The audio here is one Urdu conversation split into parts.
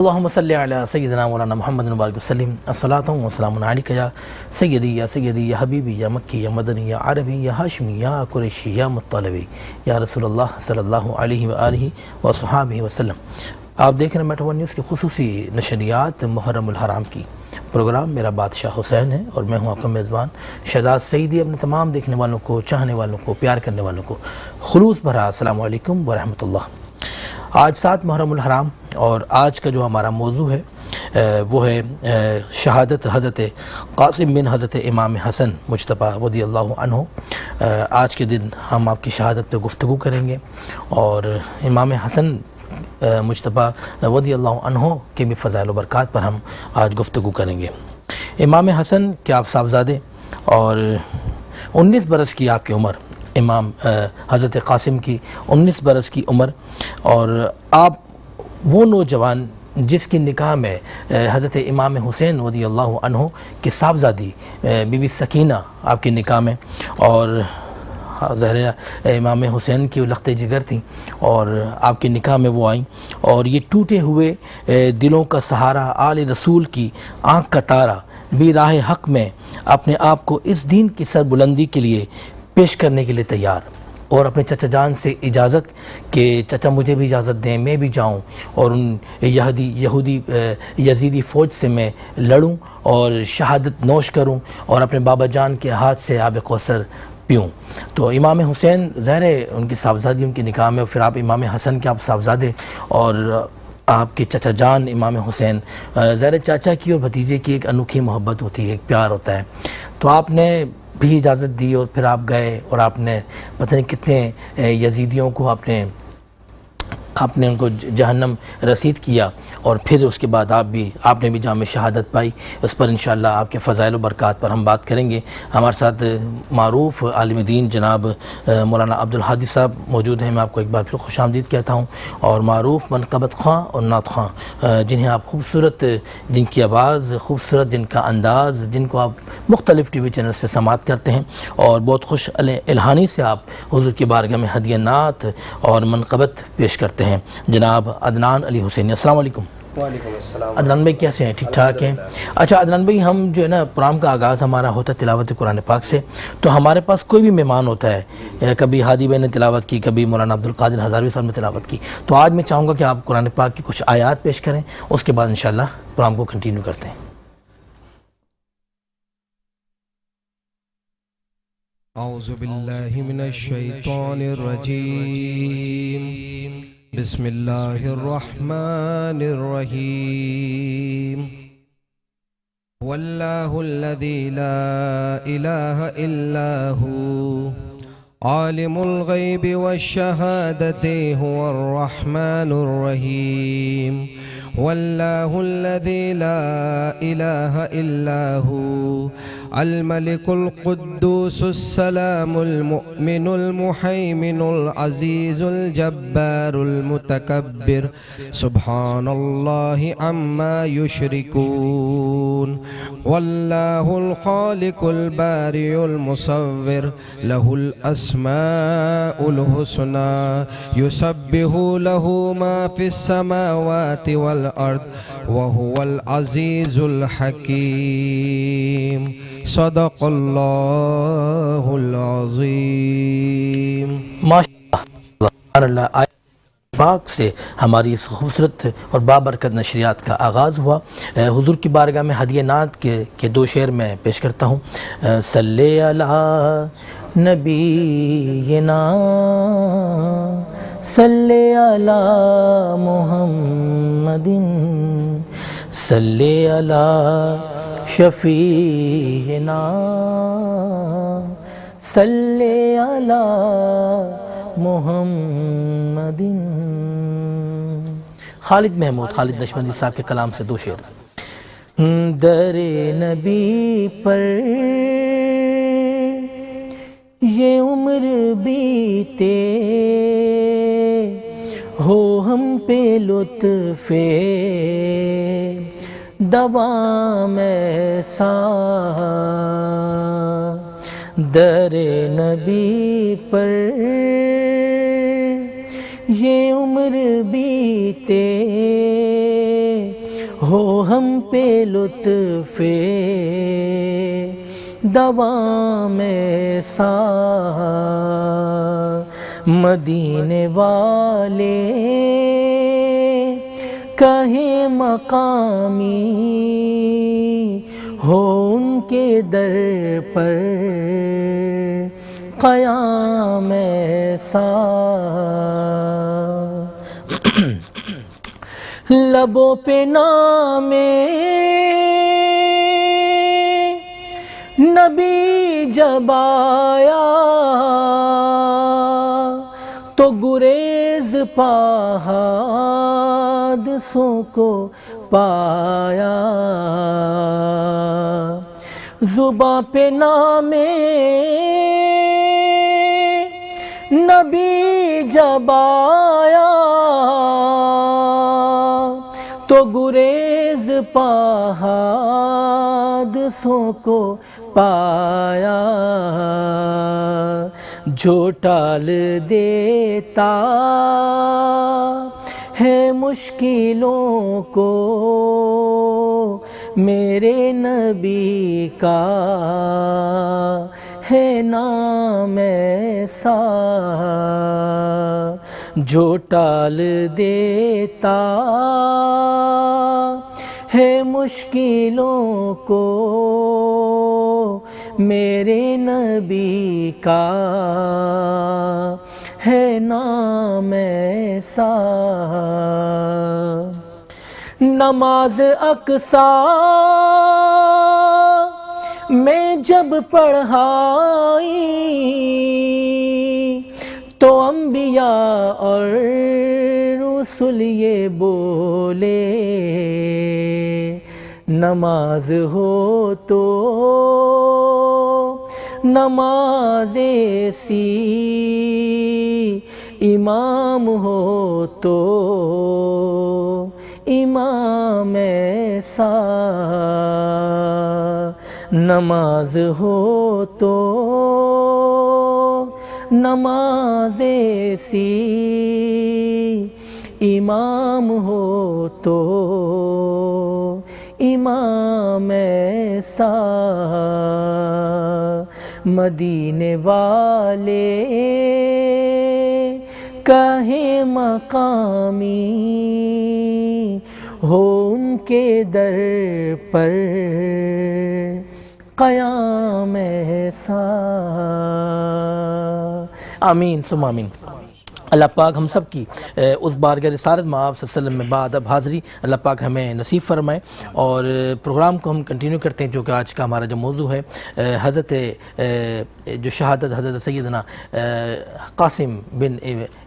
اللہم صلی علی سیدنا مولانا محمد مبارک وسلم الصلاۃ والسلام علیک یا سیدی یا حبیبی یا مکی یا مدنی یا عربی یا ہاشمی یا قریشی یا مطلبی یا رسول اللہ صلی اللہ علیہ وآلہ وصحابہ وسلم۔ آپ دیکھ رہے ہیں میٹرو ون نیوز کی خصوصی نشریات محرم الحرام کی۔ پروگرام میرا بادشاہ حسین ہے اور میں ہوں آپ کا میزبان شہزاد سعیدی۔ اپنے تمام دیکھنے والوں کو، چاہنے والوں کو، پیار کرنے والوں کو خلوص بھرا السلام علیکم ورحمۃ اللہ۔ آج 7 محرم الحرام اور آج کا جو ہمارا موضوع ہے وہ ہے شہادت حضرت قاسم بن حضرت امام حسن مجتبیٰ رضی اللہ عنہ۔ آج کے دن ہم آپ کی شہادت پہ گفتگو کریں گے اور امام حسن مجتبیٰ رضی اللہ عنہ کے بھی فضائل و برکات پر ہم آج گفتگو کریں گے۔ امام حسن کے آپ صاحبزادے اور 19 برس کی آپ کی عمر، امام حضرت قاسم کی 19 برس کی عمر، اور آپ وہ نوجوان جس کی نکاح میں حضرت امام حسین رضی اللہ عنہ کی صاحبزادی بی بی سکینہ آپ کی نکاح میں، اور ظاہر امام حسین کی لخت جگر تھیں اور آپ کے نکاح میں وہ آئیں، اور یہ ٹوٹے ہوئے دلوں کا سہارا آل رسول کی آنکھ کا تارا بھی راہ حق میں اپنے آپ کو اس دین کی سربلندی کے لیے پیش کرنے کے لیے تیار، اور اپنے چچا جان سے اجازت کہ چچا مجھے بھی اجازت دیں میں بھی جاؤں اور ان یہودی یزیدی فوج سے میں لڑوں اور شہادت نوش کروں اور اپنے بابا جان کے ہاتھ سے آب کوثر پیوں۔ تو امام حسین ظاہر ہے ان کی صاحبزادی ان کی نکاح میں، پھر آپ امام حسن کے آپ صاحبزادے اور آپ کے چچا جان امام حسین، ظاہر چاچا کی اور بھتیجے کی ایک انوکھی محبت ہوتی ہے، ایک پیار ہوتا ہے۔ تو آپ نے بھی اجازت دی اور پھر آپ گئے اور آپ نے پتہ نہیں کتنے یزیدیوں کو آپ نے ان کو جہنم رسید کیا، اور پھر اس کے بعد آپ نے بھی جام شہادت پائی۔ اس پر انشاءاللہ آپ کے فضائل و برکات پر ہم بات کریں گے۔ ہمارے ساتھ معروف عالم دین جناب مولانا عبدالحادی صاحب موجود ہیں، میں آپ کو ایک بار پھر خوش آمدید کہتا ہوں، اور معروف منقبت خواں اور نعت خواں جنہیں آپ خوبصورت، جن کی آواز خوبصورت، جن کا انداز، جن کو آپ مختلف ٹی وی چینلز پہ سماعت کرتے ہیں، اور بہت خوش الہانی سے آپ حضور کی بارگاہ میں ہدیہ نعت اور منقبت پیش کرتے ہیں، جناب عدنان علی حسینی۔ السلام علیکم۔ وعلیکم السلام۔ عدنان بھائی کیسے ہیں؟ ٹھیک ٹھاک ہیں؟ اچھا عدنان بھائی، ہم جو ہے نا پروگرام کا آغاز ہمارا ہوتا ہے تلاوت قرآن پاک سے، تو ہمارے پاس کوئی بھی مہمان ہوتا ہے، کبھی ہادی بھائی نے تلاوت کی، کبھی مولانا عبدالقادر ہزاروی صاحب نے تلاوت کی، تو آج میں چاہوں گا کہ آپ قرآن پاک کی کچھ آیات پیش کریں، اس کے بعد انشاءاللہ پروگرام کو کنٹینیو کرتے ہیں۔ اعوذ باللہ من الشیطان الرجیم، بسم اللہ الرحمن الرحیم، واللہ الذی لا الہ الا ہو عالم الغیب والشہادۃ هو الرحمن الرحیم، واللہ الذی لا الہ الا ہو الملك القدوس السلام المؤمن المحيمن العزيز الجبار المتكبر سبحان الله عما يشركون، والله الخالق البارئ المصور له الأسماء الحسنى يسبح له ما في السماوات والأرض وهو العزيز الحكيم، صدق اللہ العظیم۔ ماشاءاللہ، آیت پاک سے ہماری اس خوبصورت اور بابرکت نشریات کا آغاز ہوا۔ حضور کی بارگاہ میں ہدیہ نعت کے 2 شعر میں پیش کرتا ہوں۔ صلی علی نبینا صلی علی محمد صلی علی شفیعنا صلی علی محمد۔ خالد محمود، خالد نشمندی صاحب کے کلام سے 2 شعر۔ در نبی پر یہ عمر بیتے ہو ہم پہ لطف دوام ایسا، در نبی پر یہ عمر بیتے ہو ہم پہ لطف دوام ایسا، مدینے والے کہیں مقامی ہو ان کے در پر قیام ایسا، لبوں پہ نام نبی جب آیا تو گریز پا حادثوں کو پایا، زباں پہ نام نبی جب آیا تو گریز پا حادثوں کو پایا، جو ٹال دیتا ہے مشکلوں کو میرے نبی کا ہے نام ایسا، جو ٹال دیتا ہے مشکلوں کو میرے نبی کا ہے نام ایسا، نماز اقصیٰ میں جب پڑھائی تو انبیاء اور رسول یہ بولے، نماز ہو تو نماز ایسی، امام ہو تو امام ایسا، نماز ہو تو نماز ایسی، امام ہو تو امام ایسا، مدینے والے کہیں مقامی ہو ان کے در پر قیام ایسا۔ آمین ثم آمین۔ اللہ پاک ہم سب کی اس بارگاہ رسالت میں آپ صلی اللہ علیہ وسلم میں بادب حاضری اللہ پاک ہمیں نصیب فرمائے، اور پروگرام کو ہم کنٹینیو کرتے ہیں جو کہ آج کا ہمارا جو موضوع ہے حضرت جو شہادت حضرت سیدنا قاسم بن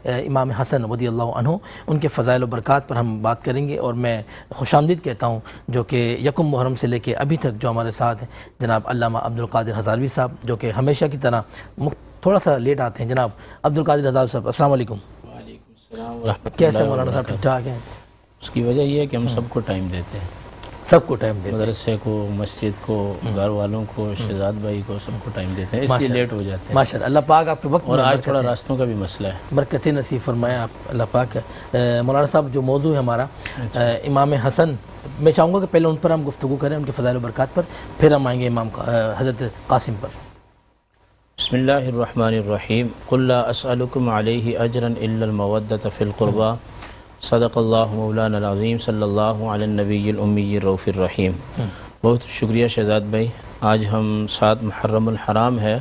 امام حسن رضی اللہ عنہ، ان کے فضائل و برکات پر ہم بات کریں گے، اور میں خوش آمدید کہتا ہوں جو کہ یکم محرم سے لے کے ابھی تک جو ہمارے ساتھ ہیں جناب علامہ عبدالقادر ہزاروی صاحب، جو کہ ہمیشہ کی طرح تھوڑا سا لیٹ آتے ہیں۔ جناب عبدالقادر ہزاروی صاحب السلام علیکم۔ وعلیکم السلام ورحمۃ اللہ۔ کیسے مولانا صاحب؟ ٹھیک ٹھاک ہیں؟ اس کی وجہ یہ ہے کہ ہم سب کو ٹائم دیتے ہیں، سب کو ٹائم دیتے ہیں، مدرسے کو، مسجد کو، گھر والوں کو، شہزاد بھائی کو، سب کو ٹائم دیتے ہیں، اس لیے لیٹ ہو جاتے ہیں۔ ماشاءاللہ، اللہ پاک آپ کے وقت اور میں آج تھوڑا راستوں کا بھی مسئلہ ہے، برکتیں نصیب فرمائیں آپ اللہ پاک۔ مولانا صاحب جو موضوع ہے ہمارا امام حسن، میں چاہوں گا کہ پہلے ان پر ہم گفتگو کریں، ان کے فضائل و برکات پر، پھر ہم آئیں گے امام حضرت قاسم پر۔ بسم اللہ الرحمن الرحیم۔ قل لا اسألکم علیہ اجرا الا المودۃ فی القربى، صدق اللہ مولانا العظیم، صلی اللہ علی النبی الامی الرؤوف الرحیم۔ بہت شکریہ شہزاد بھائی، آج ہم 7 محرم الحرام ہے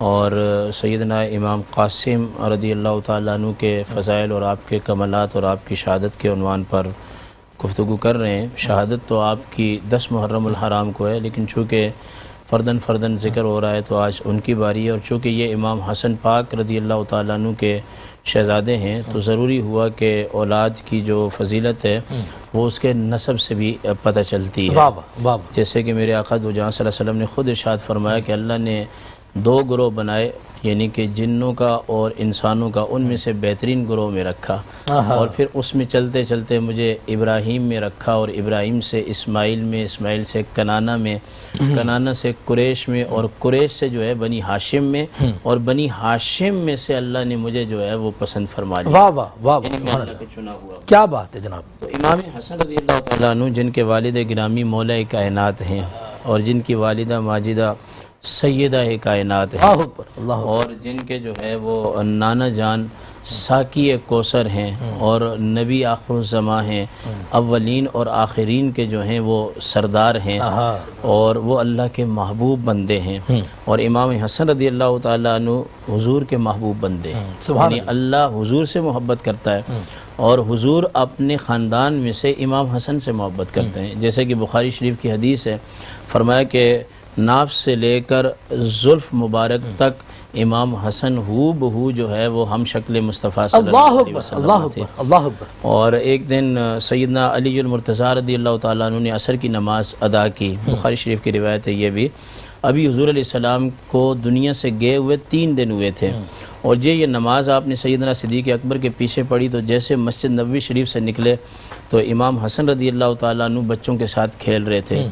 اور سیدنا امام قاسم رضی اللہ تعالیٰ عنہ کے فضائل اور آپ کے کمالات اور آپ کی شہادت کے عنوان پر گفتگو کر رہے ہیں۔ شہادت تو آپ کی 10 محرم الحرام کو ہے، لیکن چونکہ فرداً ذکر ہو رہا ہے تو آج ان کی باری ہے، اور چونکہ یہ امام حسن پاک رضی اللہ تعالیٰ عنہ کے شہزادے ہیں تو ضروری ہوا کہ اولاد کی جو فضیلت ہے وہ اس کے نسب سے بھی پتہ چلتی ہے۔ جیسے کہ میرے آقا دو جہاں صلی اللہ علیہ وسلم نے خود ارشاد فرمایا کہ اللہ نے دو گروہ بنائے، یعنی کہ جنوں کا اور انسانوں کا، ان میں سے بہترین گروہ میں رکھا، اور پھر اس میں چلتے چلتے مجھے ابراہیم میں رکھا، اور ابراہیم سے اسماعیل میں، اسماعیل سے کنانہ میں، کنانہ سے قریش میں، اور قریش سے جو ہے بنی ہاشم میں، اور بنی ہاشم میں سے اللہ نے مجھے جو ہے وہ پسند فرما لیا، واہ واہ واہ واہ، یعنی میں سبحان اللہ اللہ، کا چنا ہوا۔ کیا بات ہے جناب۔ تو امام حسن رضی اللہ تعالیٰ عنہ جن کے والد گرامی مولا کائنات ہیں، اور جن کی والدہ ماجدہ سیدہ کائنات ہیں، اللہ اکبر، اللہ اکبر، اور جن کے جو ہے وہ نانا جان ساقی کوثر ہیں، اور نبی آخر الزماں ہیں، اولین اور آخرین کے جو ہیں وہ سردار ہیں، اور وہ اللہ کے محبوب بندے ہیں، اور امام حسن رضی اللہ تعالیٰ عنہ حضور کے محبوب بندے ہیں، یعنی اللہ حضور سے محبت کرتا ہے، اور حضور اپنے خاندان میں سے امام حسن سے محبت کرتے ہیں، جیسے کہ بخاری شریف کی حدیث ہے، فرمایا کہ ناف سے لے کر زلف مبارک تک امام حسن ہو بہو جو ہے وہ ہم شکل مصطفیٰ صلی اللہ علیہ وسلم تھے۔ اللہ اکبر۔ اور ایک دن سیدنا علی المرتضیٰ رضی اللہ تعالیٰ عنہ نے عصر کی نماز ادا کی، بخاری شریف کی روایت ہے یہ بھی، ابھی حضور علیہ السلام کو دنیا سے گئے ہوئے 3 دن ہوئے تھے، اور یہ نماز آپ نے سیدنا صدیق اکبر کے پیچھے پڑھی، تو جیسے مسجد نبوی شریف سے نکلے تو امام حسن رضی اللہ تعالیٰ عنہ بچوں کے ساتھ کھیل رہے تھے،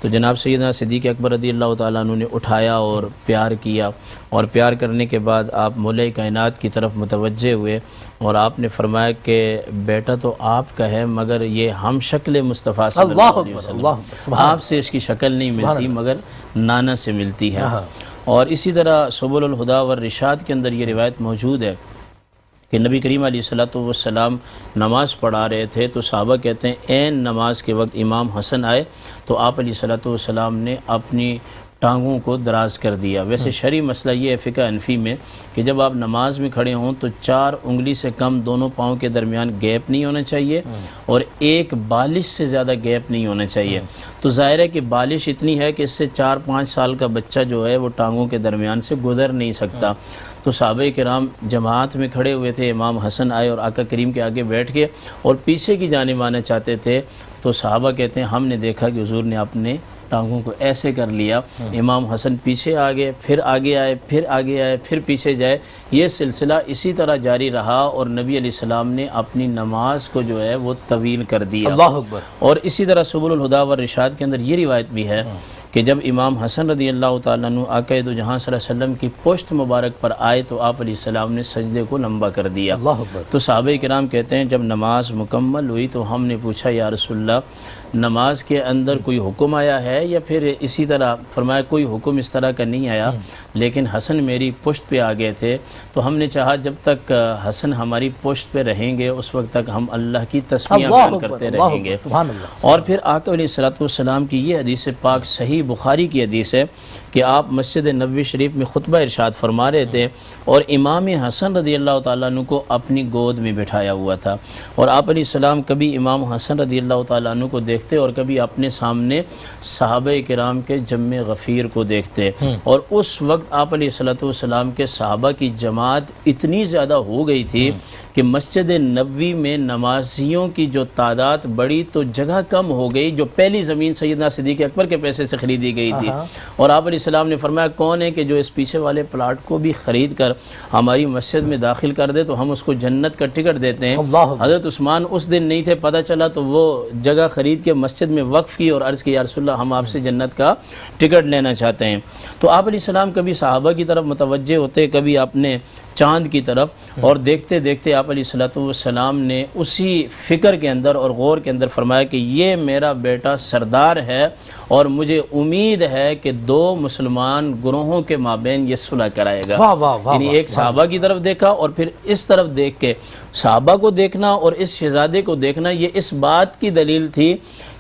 تو جناب سیدنا صدیق اکبر رضی اللہ تعالیٰ عنہ نے اٹھایا اور پیار کیا، اور پیار کرنے کے بعد آپ مولا کائنات کی طرف متوجہ ہوئے، اور آپ نے فرمایا کہ بیٹا تو آپ کا ہے مگر یہ ہم شکل مصطفیٰ صلی اللہ علیہ وسلم، آپ سے اس کی شکل نہیں ملتی مگر نانا سے ملتی ہے۔ اور اسی طرح سبل الہدیٰ والرشاد کے اندر یہ روایت موجود ہے کہ نبی کریم علیہ السلام نماز پڑھا رہے تھے، تو صحابہ کہتے ہیں عین نماز کے وقت امام حسن آئے تو آپ علیہ السلام نے اپنی ٹانگوں کو دراز کر دیا۔ ویسے شرعی مسئلہ یہ ہے فقہ حنفی میں کہ جب آپ نماز میں کھڑے ہوں تو 4 انگلی سے کم دونوں پاؤں کے درمیان گیپ نہیں ہونا چاہیے، اور 1 بالش سے زیادہ گیپ نہیں ہونا چاہیے۔ تو ظاہر ہے کہ بالش اتنی ہے کہ اس سے 4-5 سال کا بچہ جو ہے وہ ٹانگوں کے درمیان سے گزر نہیں سکتا۔ تو صحابہ کرام جماعت میں کھڑے ہوئے تھے، امام حسن آئے اور آقا کریم کے آگے بیٹھ کے اور پیچھے کی جانب آنا چاہتے تھے، تو صحابہ کہتے ہیں ہم نے دیکھا کہ حضور نے اپنے ٹانگوں کو ایسے کر لیا، امام حسن پیچھے آگے، پھر آگے آئے، پھر آگے آئے، پھر پیچھے جائے، یہ سلسلہ اسی طرح جاری رہا، اور نبی علیہ السلام نے اپنی نماز کو جو ہے وہ طویل کر دیا۔ اللہ اکبر۔ اور اسی طرح سبل الہدیٰ والرشاد کے اندر یہ روایت بھی ہے کہ جب امام حسن رضی اللہ تعالیٰ عنہ آقا دو جہاں صلی اللہ علیہ وسلم کی پشت مبارک پر آئے تو آپ علیہ السلام نے سجدے کو لمبا کر دیا۔ اللہ اکبر۔ تو صحابہ کرام کہتے ہیں جب نماز مکمل ہوئی تو ہم نے پوچھا یا رسول اللہ نماز کے اندر کوئی حکم آیا ہے یا پھر اسی طرح؟ فرمایا کوئی حکم اس طرح کا نہیں آیا، لیکن حسن میری پشت پہ آ گئے تھے تو ہم نے چاہا جب تک حسن ہماری پشت پہ رہیں گے اس وقت تک ہم اللہ کی تسبیح بیان کرتے رہیں گے۔ اور پھر آقا علیہ السلام کی یہ حدیث پاک صحیح بخاری کی حدیث ہے کہ آپ مسجد نبوی شریف میں خطبہ ارشاد فرما رہے تھے اور امام حسن رضی اللہ تعالیٰ عنہ کو اپنی گود میں بٹھایا ہوا تھا، اور آپ علیہ السلام کبھی امام حسن رضی اللہ تعالیٰ عنہ کو دیکھتے اور کبھی اپنے سامنے صحابہ کرام کے جم غفیر کو دیکھتے، اور اس وقت آپ علیہ السلام کے صحابہ کی جماعت اتنی زیادہ ہو گئی تھی کہ مسجد نبوی میں نمازیوں کی جو تعداد بڑی تو جگہ کم ہو گئی، جو پہلی زمین سیدنا صدیق اکبر کے پیسے سے خریدی گئی تھی، اور آپ علیہ السلام نے فرمایا کون ہے کہ جو اس پیچھے والے پلاٹ کو بھی خرید کر ہماری مسجد میں داخل کر دے تو ہم اس کو جنت کا ٹکٹ دیتے ہیں۔ حضرت عثمان اس دن نہیں تھے، پتہ چلا تو وہ جگہ خرید کے مسجد میں وقف کی اور عرض کی یا رسول اللہ ہم آپ سے جنت کا ٹکٹ لینا چاہتے ہیں۔ تو آپ علیہ السلام کبھی صحابہ کی طرف متوجہ ہوتے، کبھی اپنے چاند کی طرف، اور دیکھتے دیکھتے آپ علیہ السلام نے اسی فکر کے اندر اور غور کے اندر فرمایا کہ یہ میرا بیٹا سردار ہے اور مجھے امید ہے کہ 2 مسلمان گروہوں کے مابین یہ صلح کرائے گا۔ یعنی ایک صحابہ کی طرف دیکھا اور پھر اس طرف دیکھ کے صحابہ کو دیکھنا اور اس شہزادے کو دیکھنا، یہ اس بات کی دلیل تھی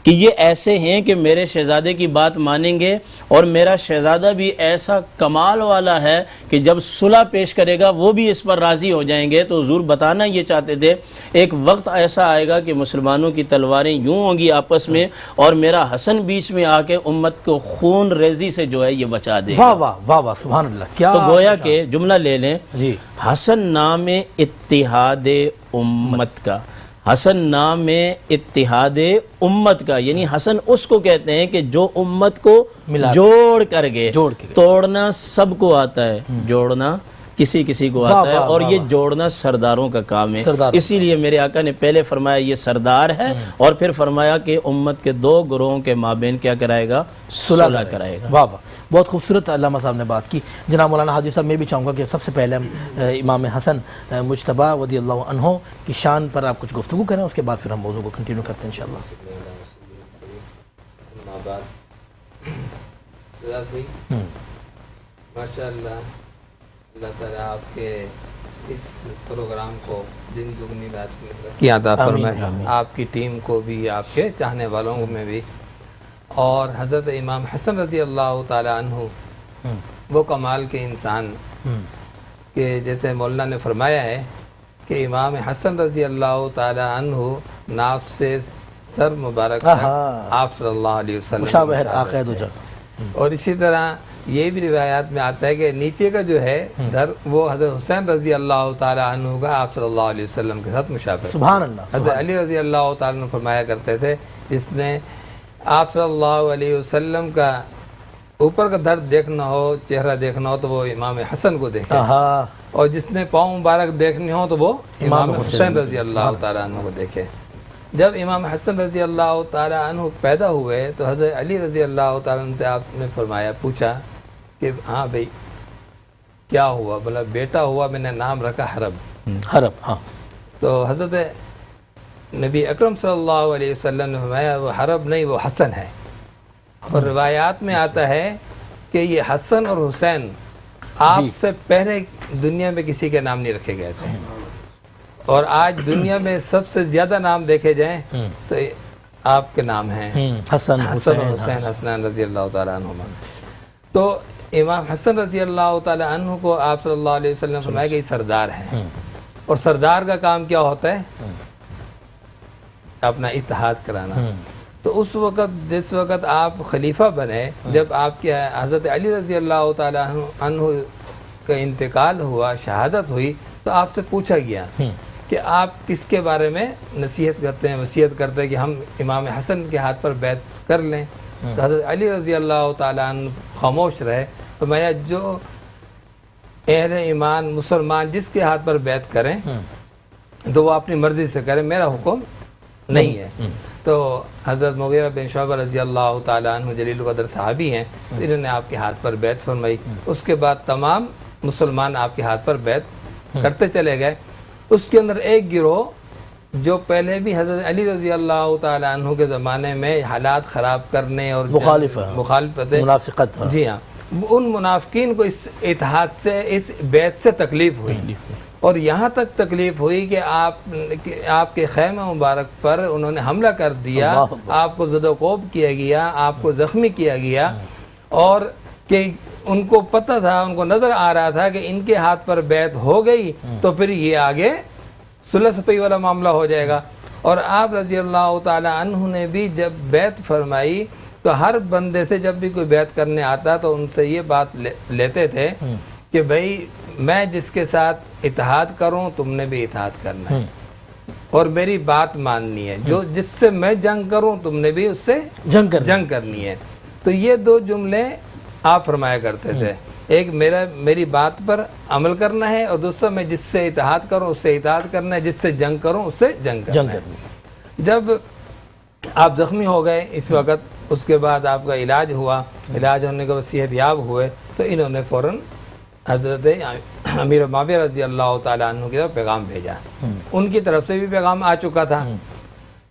کہ یہ ایسے ہیں کہ میرے شہزادے کی بات مانیں گے، اور میرا شہزادہ بھی ایسا کمال والا ہے کہ جب صلح پیش کرے گا وہ بھی اس پر راضی ہو جائیں گے۔ تو حضور بتانا یہ چاہتے تھے ایک وقت ایسا آئے گا کہ مسلمانوں کی تلواریں یوں ہوں گی آپس میں، اور میرا حسن بیچ میں آ کے امت کو خون ریزی سے جو ہے یہ بچا دے گا۔ واہ واہ واہ واہ سبحان اللہ۔ کیا تو گویا کہ جملہ لے لیں، جی، حسن نام اتحاد امت کا، حسن نام ہے اتحاد امت کا، یعنی حسن اس کو کہتے ہیں کہ جو امت کو جوڑ کر گئے۔ توڑنا سب کو آتا ہے، جوڑنا کسی کسی کو آتا ہے، اور یہ جوڑنا سرداروں کا کام ہے۔ اسی لیے میرے آقا نے پہلے فرمایا یہ سردار ہے، اور پھر فرمایا کہ امت کے دو گروہوں کے مابین کیا کرائے گا؟ صلح کرائے گا۔ واہ واہ، بہت خوبصورت علامہ صاحب نے بات کی۔ جناب مولانا حاجی صاحب، میں بھی چاہوں گا کہ سب سے پہلے ہم امام حسن مجتبیٰ رضی اللہ عنہ کی شان پر آپ کچھ گفتگو کریں، اس کے بعد پھر ہم موضوع کو کنٹینیو کرتے ہیں انشاءاللہ۔ ماشاء اللہ، اللہ تعالیٰ آپ کے اس پروگرام کو دن دگنی رات میں کی عطا فرمائے، آپ کی ٹیم کو بھی، آپ کے چاہنے والوں میں بھی۔ اور حضرت امام حسن رضی اللہ تعالیٰ عنہ وہ کمال کے انسان کہ جیسے مولانا نے فرمایا ہے کہ امام حسن رضی اللہ تعالیٰ عنہ ناف سے سر مبارک تک آپ صلی اللہ علیہ وسلم مشابہت عقائد و جان، اور اسی طرح یہ بھی روایات میں آتا ہے کہ نیچے کا جو ہے در وہ حضرت حسین رضی اللہ تعالیٰ عنہ کا آپ صلی اللہ علیہ وسلم کے ساتھ مشابہ۔ سبحان اللہ۔ حضرت علی رضی اللہ تعالیٰ عنہ فرمایا کرتے تھے جس نے آپ صلی اللہ علیہ وسلم کا اوپر کا درد دیکھنا ہو، چہرہ دیکھنا ہو تو وہ امام حسن کو دیکھے، اور جس نے پاؤں مبارک دیکھنی ہو تو وہ امام حسین رضی اللہ تعالیٰ عنہ کو دیکھے۔ جب امام حسن رضی اللہ تعالیٰ عنہ پیدا ہوئے تو حضرت علی رضی اللہ تعالیٰ عنہ سے آپ نے فرمایا، پوچھا کہ ہاں بھئی کیا ہوا؟ بولا بیٹا ہوا، میں نے نام رکھا حرب۔ حرب، ہاں۔ تو حضرت نبی اکرم صلی اللہ علیہ وسلم نے فرمایا وہ حرب نہیں، وہ حسن ہے۔ اور روایات میں آتا ہے کہ یہ حسن اور حسین آپ سے پہلے دنیا میں کسی کے نام نہیں رکھے گئے تھے، اور آج دنیا میں سب سے زیادہ نام دیکھے جائیں تو آپ کے نام ہیں حسن اور حسین، حسنان رضی اللہ تعالیٰ عنہما۔ تو امام حسن رضی اللہ تعالیٰ عنہ کو آپ صلی اللہ علیہ وسلم نے فرمایا کہ یہ سردار ہیں، اور سردار کا کام کیا ہوتا ہے؟ اپنا اتحاد کرانا۔ تو اس وقت جس وقت آپ خلیفہ بنے، جب آپ کے حضرت علی رضی اللہ تعالیٰ عنہ کا انتقال ہوا، شہادت ہوئی، تو آپ سے پوچھا گیا کہ آپ کس کے بارے میں نصیحت کرتے ہیں، وصیت کرتے ہیں کہ ہم امام حسن کے ہاتھ پر بیعت کر لیں؟ تو حضرت علی رضی اللہ تعالیٰ عنہ خاموش رہے۔ فرمایا جو اہل ایمان مسلمان جس کے ہاتھ پر بیعت کریں تو وہ اپنی مرضی سے کریں، میرا حکم نہیں ہے۔ تو حضرت مغیرہ بن شعبہ رضی اللہ تعالیٰ عنہ جلیل القدر صحابی ہیں، انہوں نے آپ کے ہاتھ پر بیعت فرمائی۔ اس کے بعد تمام مسلمان آپ کے ہاتھ پر بیعت کرتے چلے گئے۔ اس کے اندر ایک گروہ جو پہلے بھی حضرت علی رضی اللہ تعالیٰ عنہ کے زمانے میں حالات خراب کرنے اور مخالفت، منافقت، جی ہاں، ان منافقین کو اس اتحاد سے، اس بیعت سے تکلیف ہوئی، اور یہاں تک تکلیف ہوئی کہ آپ کے خیمہ مبارک پر انہوں نے حملہ کر دیا، آپ کو زد و کوب کیا گیا، آپ کو زخمی کیا گیا، اور کہ ان کو پتہ تھا، ان کو نظر آ رہا تھا کہ ان کے ہاتھ پر بیعت ہو گئی تو پھر یہ آگے صلح صفحی والا معاملہ ہو جائے گا۔ اور آپ رضی اللہ تعالیٰ عنہ نے بھی جب بیعت فرمائی تو ہر بندے سے جب بھی کوئی بیعت کرنے آتا تو ان سے یہ بات لیتے تھے کہ بھئی میں جس کے ساتھ اتحاد کروں تم نے بھی اتحاد کرنا ہے، اور میری بات ماننی ہے، جو جس سے میں جنگ کروں تم نے بھی اس سے جنگ کرنی ہے۔ تو یہ دو جملے آپ فرمایا کرتے تھے، ایک میری بات پر عمل کرنا ہے، اور دوسرا میں جس سے اتحاد کروں اس سے اتحاد کرنا ہے، جس سے جنگ کروں اس سے جنگ کرنا ہے۔ جب آپ زخمی ہو گئے اس وقت، اس کے بعد آپ کا علاج ہوا، علاج ہونے کے بعد صحت یاب ہوئے، تو انہوں نے فوراً حضرت امیر معاویہ رضی اللہ تعالیٰ عنہ کی طرف پیغام بھیجا۔ ان کی طرف سے بھی پیغام آ چکا تھا۔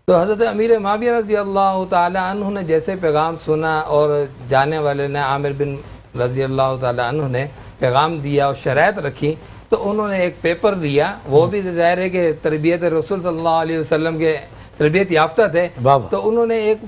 تو حضرت امیر معاویہ رضی اللہ تعالیٰ عنہ نے جیسے پیغام سنا، اور جانے والے نے عامر بن رضی اللہ تعالیٰ عنہ نے پیغام دیا اور شرائط رکھی، تو انہوں نے ایک پیپر لیا، وہ بھی ظاہر ہے کہ تربیت رسول صلی اللہ علیہ وسلم کے تربیت یافتہ تھے، تو انہوں نے ایک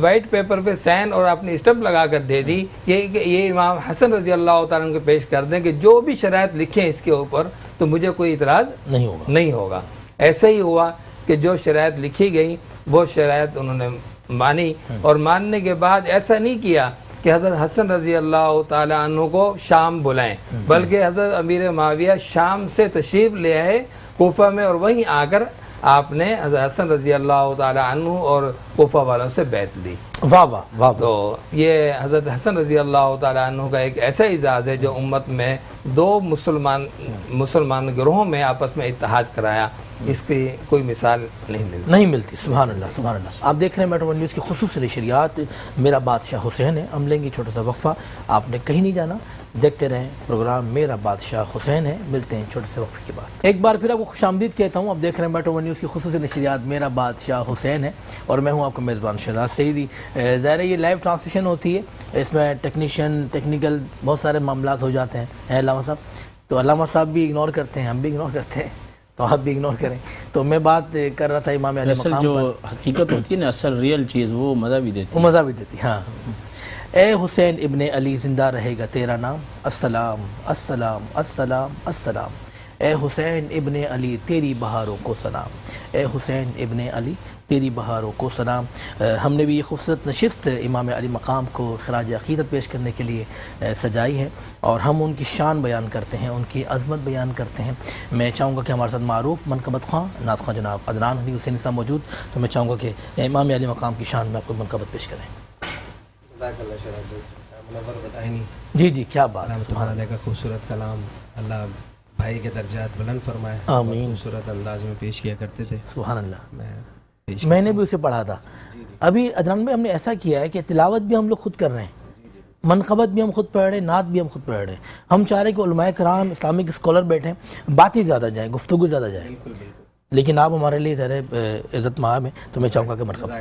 وائٹ پیپر پہ سین اور اپنی اسٹمپ لگا کر دے دی کہ یہ امام حسن رضی اللہ تعالیٰ عنہ کو پیش کر دیں کہ جو بھی شرائط لکھیں اس کے اوپر تو مجھے کوئی اعتراض نہیں ہوگا۔ ایسا ہی ہوا کہ جو شرائط لکھی گئی وہ شرائط انہوں نے مانی، اور ماننے کے بعد ایسا نہیں کیا کہ حضرت حسن رضی اللہ تعالیٰ عنہ کو شام بلائیں، بلکہ حضرت امیر معاویہ شام سے تشریف لے آئے کوفہ میں، اور وہیں آ کر آپ نے حضرت حسن رضی اللہ تعالی عنہ اور کوفہ والوں سے بیعت لی. واہ واہ واہ. تو یہ حضرت حسن رضی اللہ تعالی عنہ کا ایک ایسا اعزاز ہے جو امت میں دو مسلمان گروہوں میں آپس میں اتحاد کرایا. اس کی کوئی مثال نہیں ملتی. سبحان اللہ سبحان اللہ. آپ دیکھ رہے ہیں میٹرو ون نیوز کی خصوصی نشریات. میرا بادشاہ حسین ہے. ہم لیں گے چھوٹا سا وقفہ. آپ نے کہیں نہیں جانا, دیکھتے رہیں پروگرام میرا بادشاہ حسین ہے. ملتے ہیں چھوٹے سے وقفے کے بعد. ایک بار پھر آپ کو خوش آمدید کہتا ہوں. آپ دیکھ رہے ہیں میٹرو ون نیوز کی خصوصی نشریات میرا بادشاہ حسین ہے, اور میں ہوں آپ کا میزبان شہزاد سعیدی. ظاہر ہے یہ لائیو ٹرانسمیشن ہوتی ہے, اس میں ٹیکنیکل بہت سارے معاملات ہو جاتے ہیں علامہ صاحب. تو علامہ صاحب بھی اگنور کرتے ہیں, ہم بھی اگنور کرتے ہیں, تو آپ بھی اگنور کریں. تو میں بات کر رہا تھا امام علیہ مقام پر. جو حقیقت ہوتی ہے نا, اصل ریئل چیز, وہ مزہ بھی دیتی ہے. وہ مزہ بھی دیتی. ہاں. اے حسین ابن علی زندہ رہے گا تیرا نام, السلام السلام السلام السلام. اے حسین ابن علی تیری بہاروں کو سلام. اے حسین ابن علی تیری بہاروں کو سلام. ہم نے بھی یہ خوبصورت نشست امام علی مقام کو خراج عقیدت پیش کرنے کے لیے سجائی ہے, اور ہم ان کی شان بیان کرتے ہیں, ان کی عظمت بیان کرتے ہیں. میں چاہوں گا کہ ہمارے ساتھ معروف منقبت خواں نعت خواں جناب عدنان حنی حسینی صاحب موجود, تو میں چاہوں گا کہ امام علی مقام کی شان میں آپ کو منقبت پیش کریں. جی جی, کیا بات ہے. سبحان اللہ کا خوبصورت کلام, اللہ بھائی کے درجات بلند فرمائے. آمین. خوبصورت انداز میں پیش کیا کرتے تھے. سبحان اللہ. میں نے بھی اسے پڑھا تھا. ابھی عدنان میں ہم نے ایسا کیا ہے کہ تلاوت بھی ہم لوگ خود کر رہے ہیں, منقبت بھی ہم خود پڑھ رہے ہیں, نعت بھی ہم خود پڑھ رہے ہیں. ہم چاہ رہے ہیں کہ علماء کرام اسلامک اسکالر بیٹھیں, باتیں زیادہ جائیں, گفتگو زیادہ جائے, لیکن آپ ہمارے لیے ذرا عزت مآب ہیں, تو میں چاہوں گا کہ منقبت.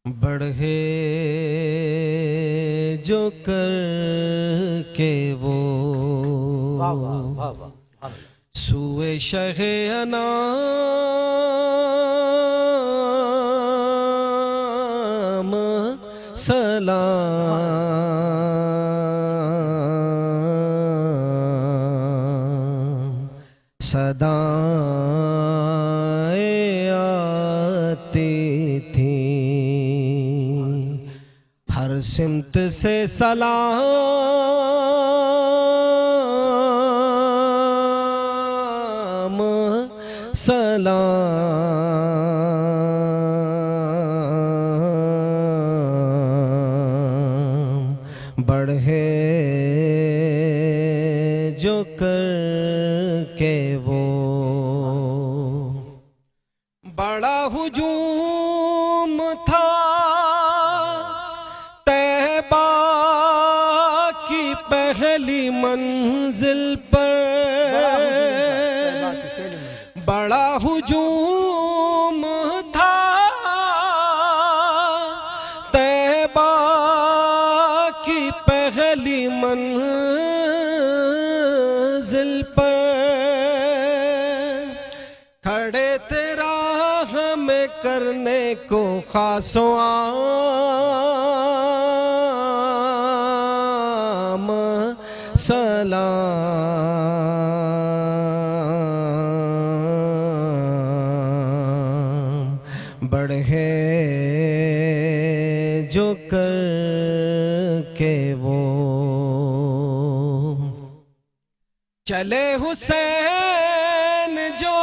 بڑھے جو کر کے وہ سوئے شہ انام سلام, صدائیں آتی تھیں ہر سمت سے سلام سلام. بڑھے جو کر کے وہ بڑا ہجوم تھا طیبہ کی پہلی منزل پر, بڑا ہجوم تھا طیبہ کی پہلی منزل پر. کھڑے تھے راہ میں کرنے کو خاص و عام سلام. بڑھے جو کر کے وہ چلے حسین جو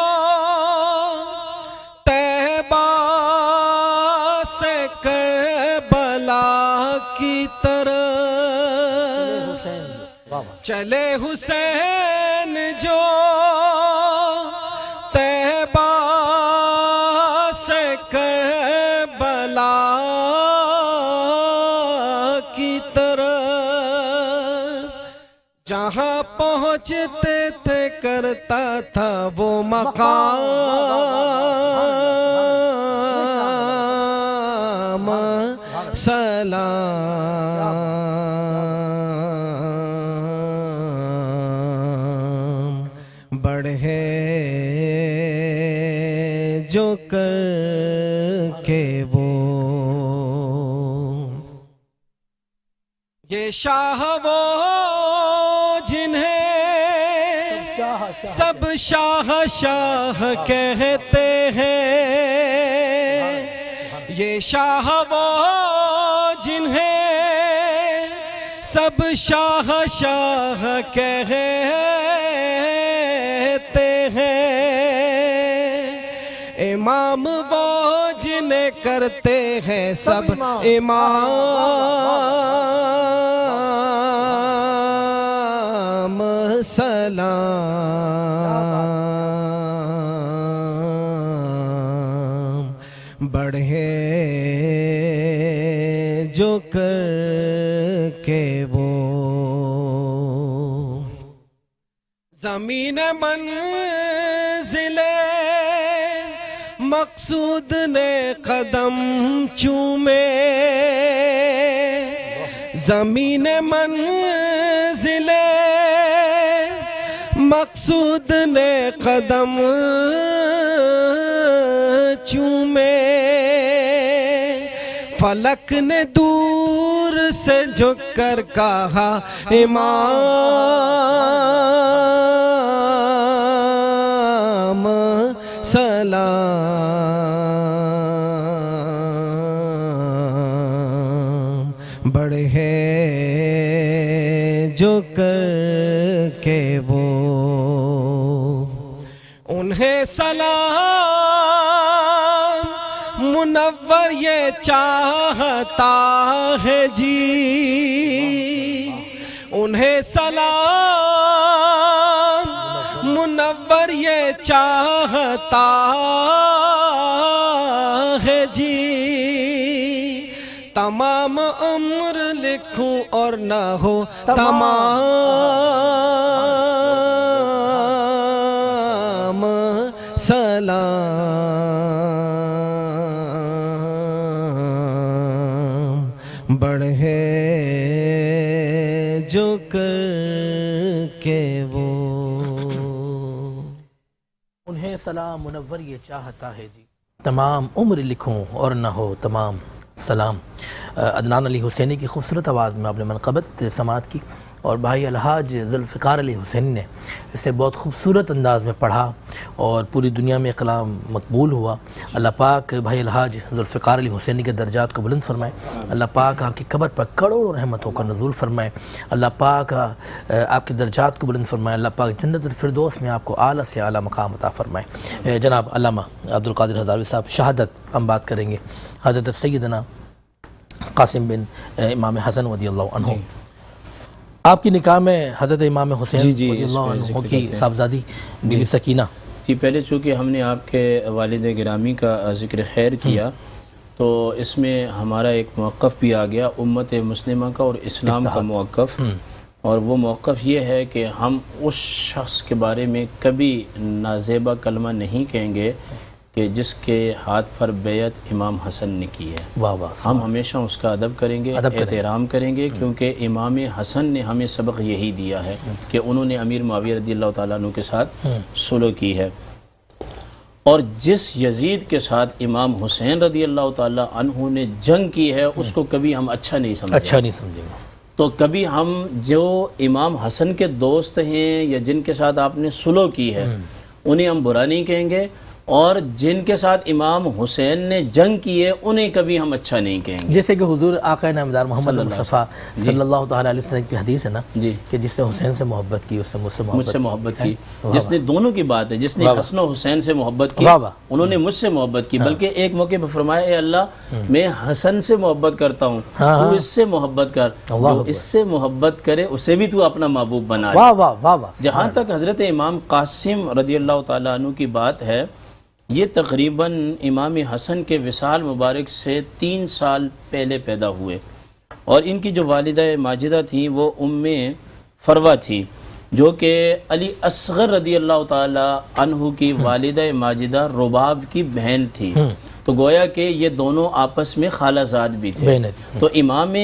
طیبہ سے کربلا کی طرف, چلے حسین جو طیبہ سے کربلا کی طرف, جہاں پہنچتے تھے کرتا تھا وہ مقام سلام. بڑھے جو کر کے وہ یہ شاہ وہ جنہیں سب شاہ شاہ کہتے ہیں, یہ شاہ وہ جنہیں سب شاہ شاہ کہتے ہیں. امام وہ جنہیں کرتے ہیں سب امام سلام بڑھے جو کر کے وہ زمین منزل مقصود نے قدم چومے زمین منزل مقصود نے قدم چومے فلک نے دور سے جھک کر کہا امام سلام بڑھے جو کر کے وہ انہیں سلام منور یہ چاہتا ہے جی انہیں سلام منور یہ چاہتا ہے جی تمام عمر لکھوں اور نہ ہو تمام سلام بڑھے جو کر کے وہ انہیں سلام منور یہ چاہتا ہے جی تمام عمر لکھوں اور نہ ہو تمام سلام۔ عدنان علی حسینی کی خوبصورت آواز میں آپ نے منقبت سماعت کی اور بھائی الحاج ذوالفقار علی حسینی نے اسے بہت خوبصورت انداز میں پڑھا اور پوری دنیا میں کلام مقبول ہوا۔ اللہ پاک بھائی الحاج ذوالفقار علی حسینی کے درجات کو بلند فرمائے، اللہ پاک آپ کی قبر پر کروڑوں رحمتوں کا نزول فرمائے، اللہ پاک آپ کے درجات کو بلند فرمائے، اللہ پاک جنت الفردوس میں آپ کو اعلیٰ سے اعلیٰ مقام عطا فرمائے۔ جناب علامہ عبدالقادر ہزاروی صاحب شہادت ہم بات کریں گے حضرت سیدنا قاسم بن امام حسن رضی اللہ عنہ، آپ کی نکاح میں حضرت امام حسین رضی اللہ عنہ کی صاحبزادی بی بی سکینہ جی پہلے چونکہ ہم نے آپ کے والد گرامی کا ذکر خیر کیا تو اس میں ہمارا ایک موقف بھی آ گیا امت مسلمہ کا اور اسلام کا موقف، اور وہ موقف یہ ہے کہ ہم اس شخص کے بارے میں کبھی نازیبہ کلمہ نہیں کہیں گے کہ جس کے ہاتھ پر بیعت امام حسن نے کی ہے۔ واہ واہ، ہم ہمیشہ اس کا ادب کریں گے، احترام کریں گے، کیونکہ امام حسن نے ہمیں سبق یہی دیا ہے کہ انہوں نے امیر معاویہ رضی اللہ تعالیٰ عنہ کے ساتھ صلح کی ہے، اور جس یزید کے ساتھ امام حسین رضی اللہ تعالیٰ عنہ نے جنگ کی ہے اس کو کبھی ہم اچھا نہیں سمجھیں گے۔ تو کبھی ہم جو امام حسن کے دوست ہیں یا جن کے ساتھ آپ نے صلح کی ہے انہیں ہم برا نہیں کہیں گے، اور جن کے ساتھ امام حسین نے جنگ کی ہے انہیں کبھی ہم اچھا نہیں کہیں گے۔ جیسے کہ حضور آقا نامدار محمد مصطفیٰ صلی اللہ تعالیٰ علیہ وسلم کی حدیث ہے نا کہ جس نے حسین سے محبت کی اس سے مجھ سے محبت کی، جس نے دونوں کی بات ہے، جس نے حسن و حسین سے محبت کی انہوں نے مجھ سے محبت کی، بلکہ ایک موقع پر فرمایا اے اللہ میں حسن سے محبت کرتا ہوں، تو اس سے محبت کر، جو اس سے محبت کرے اسے بھی تو اپنا محبوب بنا لے۔ جہاں تک حضرت امام قاسم رضی اللہ تعالیٰ عنہ کی بات ہے، یہ تقریباً امام حسن کے وصال مبارک سے 3 سال پہلے پیدا ہوئے، اور ان کی جو والدہ ماجدہ تھیں وہ ام فروہ تھی جو کہ علی اصغر رضی اللہ تعالی عنہ کی والدہ ماجدہ رباب کی بہن تھی، تو گویا کہ یہ دونوں آپس میں خالہ زاد بھی تھے۔ تو امام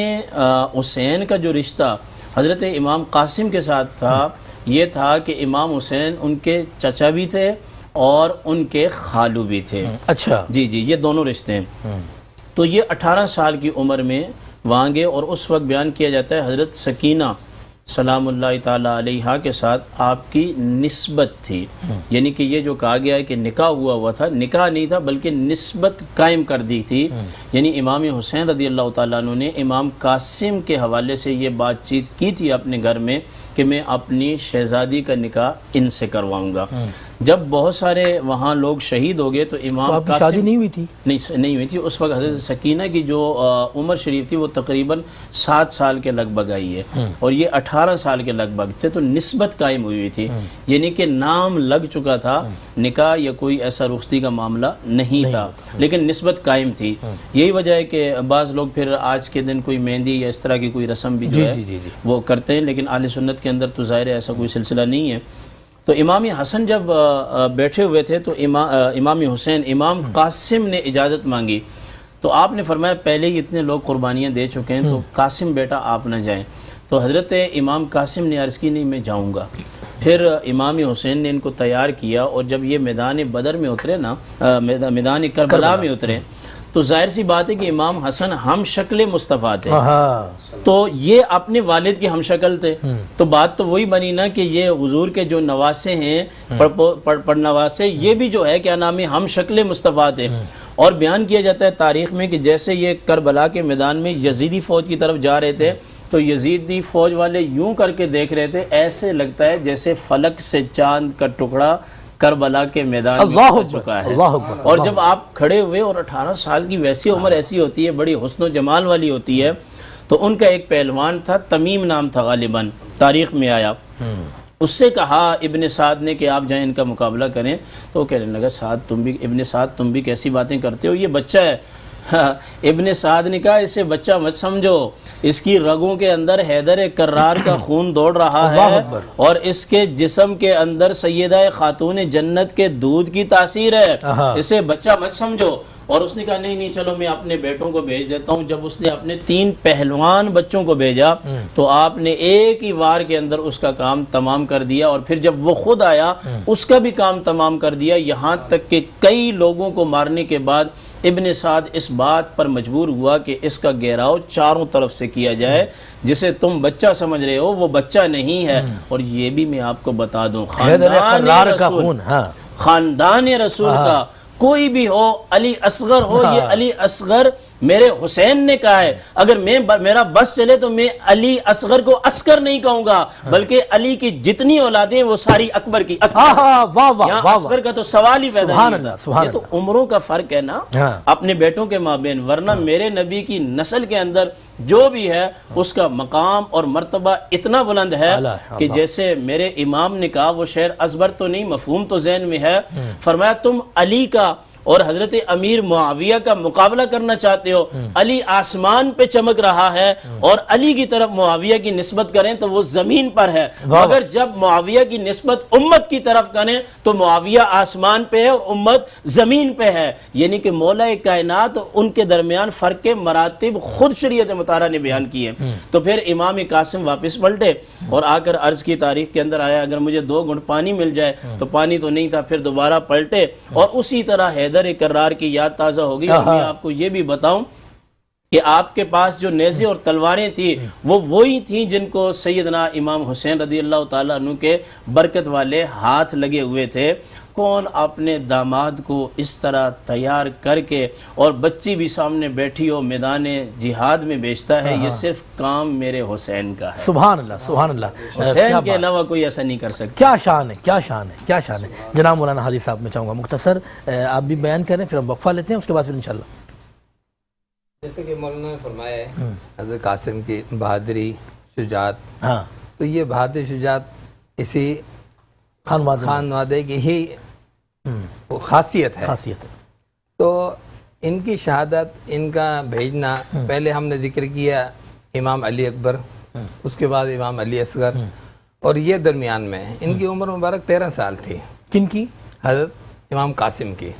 حسین کا جو رشتہ حضرت امام قاسم کے ساتھ تھا یہ تھا کہ امام حسین ان کے چچا بھی تھے اور ان کے خالو بھی تھے۔ اچھا جی یہ دونوں رشتے ہیں۔ تو یہ 18 سال کی عمر میں وہاں گئے، اور اس وقت بیان کیا جاتا ہے حضرت سکینہ سلام اللہ تعالیٰ علیہا کے ساتھ آپ کی نسبت تھی، یعنی کہ یہ جو کہا گیا ہے کہ نکاح ہوا تھا، نکاح نہیں تھا بلکہ نسبت قائم کر دی تھی، یعنی امام حسین رضی اللہ تعالیٰ عنہ نے امام قاسم کے حوالے سے یہ بات چیت کی تھی اپنے گھر میں کہ میں اپنی شہزادی کا نکاح ان سے کرواؤں گا۔ جب بہت سارے وہاں لوگ شہید ہو گئے تو امام تو آپ کی قاسم شادی نہیں ہوئی تھی؟ نہیں ہوئی تھی اس وقت۔ حضرت سکینہ کی جو عمر شریف تھی وہ تقریباً 7 سال کے لگ بھگ آئی ہے، اور یہ 18 سال کے لگ بھگ تھے، تو نسبت قائم ہوئی تھی، یعنی کہ نام لگ چکا تھا، نکاح یا کوئی ایسا رخصتی کا معاملہ نہیں تھا، لیکن نسبت قائم تھی۔ یہی وجہ ہے کہ بعض لوگ پھر آج کے دن کوئی مہندی یا اس طرح کی کوئی رسم بھی جو ہے وہ کرتے ہیں، لیکن اہل سنت کے اندر تو ظاہر ہے ایسا کوئی سلسلہ نہیں ہے۔ تو امام حسن جب بیٹھے ہوئے تھے تو امام حسین، امام قاسم نے اجازت مانگی، تو آپ نے فرمایا پہلے ہی اتنے لوگ قربانیاں دے چکے ہیں، تو قاسم بیٹا آپ نہ جائیں۔ تو حضرت امام قاسم نے عرض کی نہیں میں جاؤں گا۔ پھر امام حسین نے ان کو تیار کیا، اور جب یہ میدان بدر میں اترے نا، میدان کربلا میں اترے، تو ظاہر سی بات ہے کہ امام حسن ہم شکل مصطفیٰ تھے، تو یہ اپنے والد کے ہم شکل تھے، تو بات تو وہی بنی نا کہ یہ حضور کے جو نواسے ہیں، پڑنواسے، یہ بھی جو ہے کیا نام ہے ہم شکل مصطفیٰ تھے۔ اور بیان کیا جاتا ہے تاریخ میں کہ جیسے یہ کربلا کے میدان میں یزیدی فوج کی طرف جا رہے تھے، تو یزیدی فوج والے یوں کر کے دیکھ رہے تھے، ایسے لگتا ہے جیسے فلک سے چاند کا ٹکڑا کربلا کے میدان میں اتر چکا ہے۔ اور جب آپ کھڑے ہوئے، اور 18 سال کی ویسی عمر ایسی ہوتی ہے، بڑی حسن و جمال والی ہوتی ہے، تو ان کا ایک پہلوان تھا، تمیم نام تھا، غالباً تاریخ میں آیا، اس سے کہا ابن سعد نے کہ آپ جائیں ان کا مقابلہ کریں، تو وہ کہنے لگا ابن سعد تم بھی کیسی باتیں کرتے ہو، یہ بچہ ہے۔ ابن سعد نے کہا اسے بچہ مت سمجھو، اس کی رگوں کے اندر حیدر کرار کا خون دوڑ رہا ہے، اور اس کے جسم کے اندر سیدہ خاتون جنت کے دودھ کی تاثیر ہے، اسے بچہ مت سمجھو۔ اور اس نے کہا نہیں چلو میں اپنے بیٹوں کو بھیج دیتا ہوں۔ جب اس نے اپنے 3 پہلوان بچوں کو بھیجا تو آپ نے ایک ہی وار کے اندر اس کا کام تمام کر دیا، اور پھر جب وہ خود آیا اس کا بھی کام تمام کر دیا، یہاں تک کہ کئی لوگوں کو مارنے کے بعد ابن سعد اس بات پر مجبور ہوا کہ اس کا گھیراؤ چاروں طرف سے کیا جائے، جسے تم بچہ سمجھ رہے ہو وہ بچہ نہیں ہے۔ اور یہ بھی میں آپ کو بتا دوں، خاندان رسول کا کوئی بھی ہو، علی اصغر ہو، یہ علی اصغر میرے حسین نے کہا ہے، اگر میرا بس چلے تو میں علی اصغر کو عسکر نہیں کہوں گا، بلکہ علی کی جتنی اولادیں وہ ساری اکبر کی، یہاں اصغر کا تو سوال ہی پیدا نہیں ہے۔ یہ تو عمروں کا فرق ہے نا اپنے بیٹوں کے مابین، ورنہ میرے نبی کی نسل کے اندر جو بھی ہے اس کا مقام اور مرتبہ اتنا بلند ہے کہ جیسے میرے امام نے کہا، وہ شعر ازبر تو نہیں مفہوم تو ذہن میں ہے، فرمایا تم علی کا اور حضرت امیر معاویہ کا مقابلہ کرنا چاہتے ہو، علی آسمان پہ چمک رہا ہے اور علی کی طرف معاویہ کی نسبت کریں تو وہ زمین پر ہے، مگر جب معاویہ کی نسبت امت کی طرف کریں تو معاویہ آسمان پہ ہے اور امت زمین پہ ہے، یعنی کہ مولا کائنات ان کے درمیان فرق مراتب خود شریعت مطالعہ نے بیان کی ہے۔ تو پھر امام قاسم واپس پلٹے اور آ کر عرض کی تاریخ کے اندر آیا اگر مجھے 2 گھنٹ پانی مل جائے، تو پانی تو نہیں تھا، پھر دوبارہ پلٹے اور اسی طرح حیدر کرار کی یاد تازہ ہو گئی۔ اور میں آپ کو یہ بھی بتاؤں کہ آپ کے پاس جو نیزے اور تلواریں تھیں وہ وہی تھیں جن کو سیدنا امام حسین رضی اللہ تعالیٰ عنہ کے برکت والے ہاتھ لگے ہوئے تھے۔ کون اپنے داماد کو اس طرح تیار کر کے اور بچی بھی سامنے بیٹھی ہو میدان جہاد میں بیچتا ہے؟ یہ صرف کام میرے حسین کا ہے۔ سبحان اللہ، سبحان اللہ، حسین کے علاوہ کوئی ایسا نہیں کر سکتا۔ کیا شان ہے، کیا شان ہے، کیا شان ہے۔ جناب مولانا حاجی صاحب میں چاہوں گا مختصر آپ بھی بیان کریں، پھر ہم وقفہ لیتے ہیں، اس کے بعد پھر انشاءاللہ۔ جیسے کہ مولانا نے فرمایا ہے حضرت قاسم کی بہادری، شجاعت، تو یہ بہادری شجاعت اسی خانوادے کی ہی خاصیت ہے۔ تو ان کی شہادت، ان کا بھیجنا، پہلے ہم نے ذکر کیا امام علی اکبر، اس کے بعد امام علی اصغر، اور یہ درمیان میں ان کی عمر مبارک 13 سال تھی۔ کن کی؟ حضرت امام قاسم کی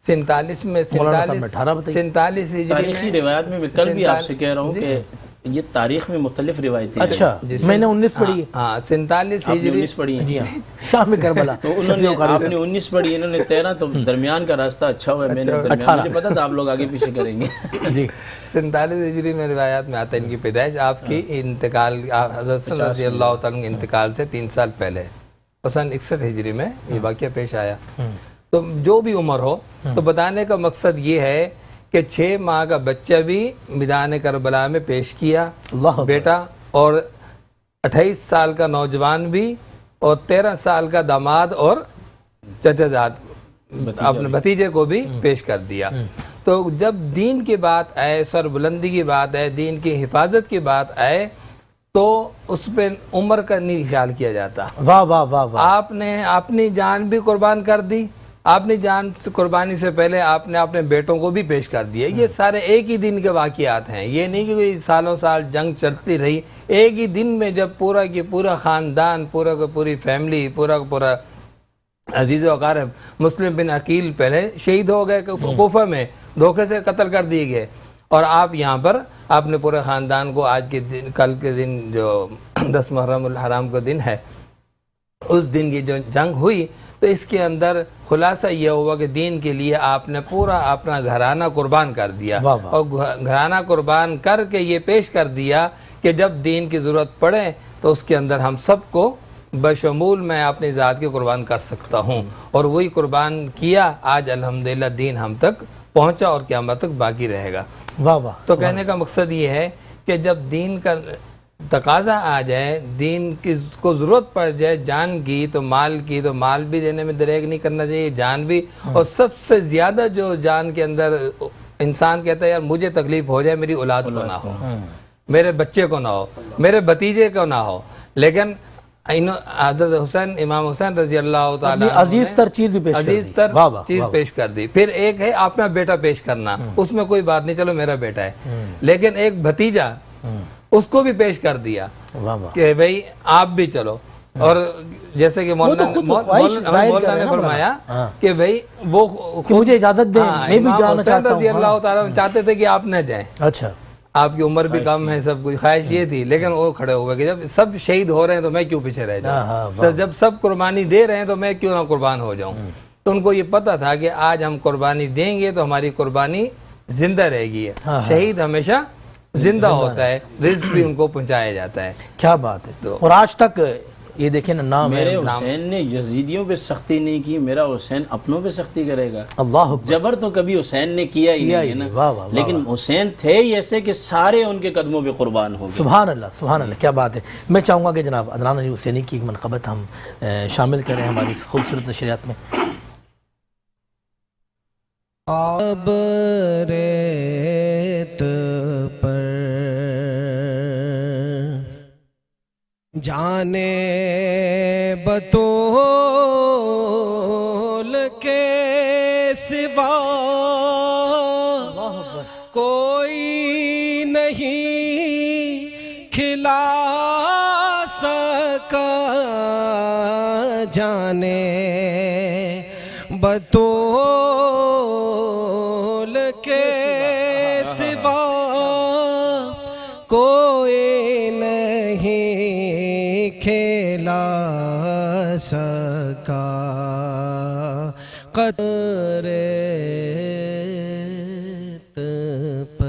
47 میں 47 ہجری تاریخی روایات میں کل بھی آپ سے کہہ رہا ہوں کہ یہ تاریخ میں مختلف روایتیں۔ اچھا میں نے 19 پڑھی ہے۔ ہاں 47 ہجری 19 پڑھی ہے، جی ہاں، شام کربلا۔ تو انہوں نے آپ نے 19 پڑھی، انہوں نے 13، تو درمیان کا راستہ اچھا ہوا ہے، میں نے مجھے پتا تھا آپ لوگ آگے پیچھے کریں گے۔ جی 47 ہجری میں روایات میں آتا ہے ان کی پیدائش، آپ کی انتقال حضرت رضی اللہ تعالیٰ کے انتقال سے 3 سال پہلے، سن 61 ہجری میں یہ واقعہ پیش آیا۔ تو جو بھی عمر ہو، تو بتانے کا مقصد یہ ہے کہ 6 ماہ کا بچہ بھی میدان کربلا میں پیش کیا بیٹا، اور 28 سال کا نوجوان بھی، اور 13 سال کا داماد اور چچا زاد اپنے بھتیجے کو بھی پیش کر دیا۔ تو جب دین کی بات آئے، سر بلندی کی بات آئے، دین کی حفاظت کی بات آئے تو اس پہ عمر کا نہیں خیال کیا جاتا۔ واہ واہ واہ واہ، آپ نے اپنی جان بھی قربان کر دی، اپنی جان قربانی سے پہلے آپ نے اپنے بیٹوں کو بھی پیش کر دیا۔ یہ سارے ایک ہی دن کے واقعات ہیں، یہ نہیں کہ کوئی سالوں سال جنگ چلتی رہی۔ ایک ہی دن میں جب پورا کی پورا خاندان، پورا کی پوری فیملی، پورا کا پورا عزیز و اقارب، مسلم بن عقیل پہلے شہید ہو گئے کوفہ میں، دھوکے سے قتل کر دیے گئے، اور آپ یہاں پر اپنے پورے خاندان کو آج کے دن، کل کے دن جو 10 محرم الحرام کا دن ہے، اس دن کی جو جنگ ہوئی، تو اس کے اندر خلاصہ یہ ہوا کہ دین کے لیے آپ نے پورا اپنا گھرانہ قربان کر دیا، اور گھرانہ قربان کر کے یہ پیش کر دیا کہ جب دین کی ضرورت پڑے تو اس کے اندر ہم سب کو بشمول میں اپنی ذات کی قربان کر سکتا ہوں، اور وہی قربان کیا۔ آج الحمدللہ دین ہم تک پہنچا اور قیامت تک باقی رہے گا۔ واہ واہ، تو کہنے کا مقصد یہ ہے کہ جب دین کا تقاضا آ جائے، دین کی کو ضرورت پڑ جائے جان کی، تو مال کی، تو مال بھی دینے میں دریغ نہیں کرنا چاہیے، جان بھی۔ اور سب سے زیادہ جو جان کے اندر انسان کہتا ہے یار مجھے تکلیف ہو جائے، میری اولاد کو نہ ہو، میرے بچے کو نہ ہو، میرے بھتیجے کو نہ ہو، لیکن حضرت حسین، امام حسین رضی اللہ تعالیٰ عزیز تر چیز بھی پیش کر دی، عزیز تر واہ واہ، چیز پیش کر دی۔ پھر ایک ہے اپنا بیٹا پیش کرنا، اس میں کوئی بات نہیں، چلو میرا بیٹا ہے، لیکن ایک بھتیجا اس کو بھی پیش کر دیا واہ واہ، کہ بھئی آپ بھی چلو۔ اور جیسے کہ مولانا نے فرمایا کہ بھئی وہ مجھے اجازت دیں، میں بھی جانا چاہتا ہوں۔ رضی اللہ تعالیٰ چاہتے تھے کہ آپ نہ جائیں، اچھا، آپ کی عمر بھی کم ہے، سب کچھ خواہش یہ تھی، لیکن وہ کھڑے ہوئے کہ جب سب شہید ہو رہے ہیں تو میں کیوں پیچھے رہ جاؤں، تو جب سب قربانی دے رہے ہیں تو میں کیوں نہ قربان ہو جاؤں۔ تو ان کو یہ پتا تھا کہ آج ہم قربانی دیں گے تو ہماری قربانی زندہ رہے گی، شہید ہمیشہ زندہ ہوتا ہے، رزق بھی ان کو پہنچایا جاتا ہے۔ کیا بات ہے۔ اور آج تک یہ دیکھیں نا، نام ہے، میرے حسین نے یزیدیوں پہ سختی نہیں کی، میرا حسین اپنوں پہ سختی کرے گا۔ اللہ اکبر، جبر تو کبھی حسین نے کیا ہی نہیں ہے نا، واہ واہ، لیکن حسین تھے ہی ایسے کہ سارے ان کے قدموں پہ قربان ہو گئے۔ سبحان اللہ، سبحان اللہ، کیا بات ہے۔ میں چاہوں گا کہ جناب عدنان علی حسینی کی ایک منقبت ہم شامل کریں ہماری اس خوبصورت نشریات میں۔ آب ریت پر جانے بطول کے سوا کوئی نہیں کھلا سکا، جانے بطول کے سوا کوئی نہیں کھلا سکا، قطرے پر۔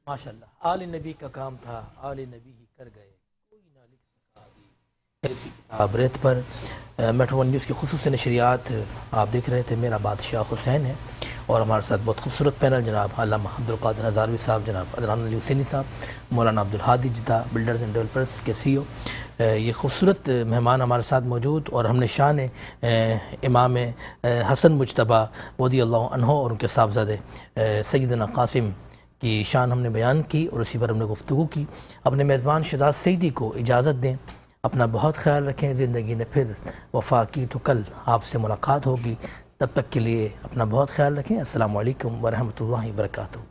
ماشاءاللہ، آل نبی کا کام تھا، آل نبی ہی کر گئے، کوئی نہ لکھ سکا بھی ایسی کتاب ریت پر۔ میٹرو ون نیوز کی خصوصی نشریات آپ دیکھ رہے تھے، میرا بادشاہ حسین ہے، اور ہمارے ساتھ بہت خوبصورت پینل جناب علامہ عبدالقادر ہزاروی صاحب، جناب عدنان علی حسینی صاحب، مولانا Abdul Hadi Jeddah builders and developers کے CEO، یہ خوبصورت مہمان ہمارے ساتھ موجود، اور ہم نے شان امام حسن مجتبیٰ رضی اللہ عنہ اور ان کے صاحبزادے سیدنا قاسم کی شان ہم نے بیان کی، اور اسی پر ہم نے گفتگو کی۔ اپنے میزبان شہزاد سیدی کو اجازت دیں، اپنا بہت خیال رکھیں، زندگی نے پھر وفا کی تو کل آپ سے ملاقات ہوگی، تب تک کے لیے اپنا بہت خیال رکھیں۔ السلام علیکم ورحمۃ اللہ وبرکاتہ۔